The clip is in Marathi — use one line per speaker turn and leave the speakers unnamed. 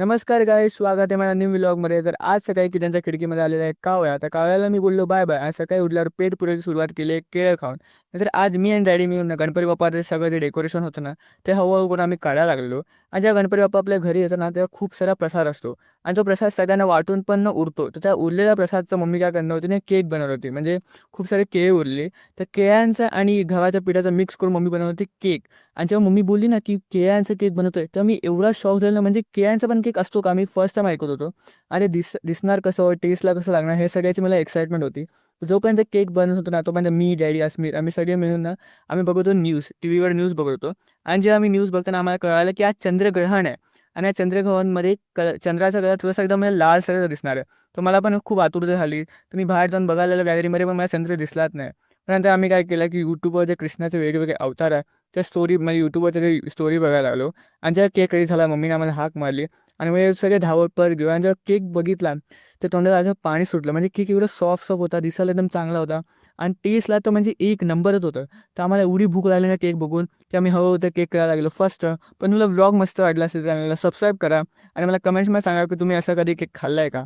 नमस्कार गाईज, स्वागत आहे माझ्या न्यू व्लॉगमध्ये. तर आज सकाळी किचनच्या खिडकीमध्ये आलेला आहे कावळा. आता कावळ्याला मी बोललो बाय बाय. आज सकाळी उठल्यावर पेट पुरायची सुरुवात केली आहे केळं खाऊन. तर आज मी आणि डॅडी मिळून ना गणपती बाप्पाचं सगळं जे डेकोरेशन होतं ना, ते हळूहळू करून आम्ही काढायला लागलो. आणि जेव्हा गणपती बाप्पा आपल्या घरी येतो ना, तेव्हा खूप सारा प्रसाद असतो. आणि तो प्रसाद सगळ्यांना वाटून पण उरतो. तर त्या उरलेल्या प्रसादचं मम्मी काय करणार होती ना, केक बनवत होती. म्हणजे खूप सारे केळे उरले. तर केळ्यांचा आणि गव्हाच्या पिठाचा मिक्स करून मम्मी बनवत होती केक. आणि जेव्हा मम्मी बोलली ना, की केळ्यांचं केक बनवतोय, तर मी एवढा शॉक झालो ना, म्हणजे केळ्यांचा पण केक असतो का? मी फर्स्ट टाईम ऐकत होतो. अरे दिसणार कसं, टेस्टला कसं लागणार, हे सगळ्याची मला एक्साइटमेंट होती. जोपर्यंत केक बनत होतो ना, तोपर्यंत मी, डॅडी, अस्मित आम्ही सगळे मिळून ना, आम्ही बघत होतो न्यूज, टीव्हीवर न्यूज बघत होतो. आणि जेव्हा आम्ही न्यूज बघताना आम्हाला कळालं, की आज चंद्रग्रहण आहे. आणि या चंद्रग्रहणमध्ये चंद्राचा कलर थोडासा एकदम मला लालसर दिसणार आहे. तर मला पण खूप आतुरता झाली. तर मी बाहेर जाऊन बघायला लागलो गॅलरीमध्ये, पण मला चंद्र दिसलाच नाही. त्यानंतर आम्ही काय केलं, की यूट्यूबवर जे कृष्णाचे वेगवेगळे अवतार आहे, त्या स्टोरी म्हणजे यूट्यूबवर ते स्टोरी बघायला लागलो. आणि जेव्हा केक रेडी झाला, मम्मीने आम्हाला हाक मारली. आणि मग सगळे धावत पळत गेलो. आणि जेव्हा केक बघितला, तर तोंडाला असं पाणी सुटलं. म्हणजे केक एवढं सॉफ्ट होता, दिसायला एकदम चांगला होता. आणि टेस्टला तर म्हणजे एक नंबरच होतं. तर आम्हाला एवढी भूक लागली ना केक बघून, की आम्ही हळूहळू ते केक करायला लागलो. फर्स्ट पण तुला व्लॉग मस्त वाटला असेल, चॅनलला सबस्क्राईब करा. आणि मला कमेंट्समध्ये सांगा, की तुम्ही असा कधी केक खाल्ला आहे का?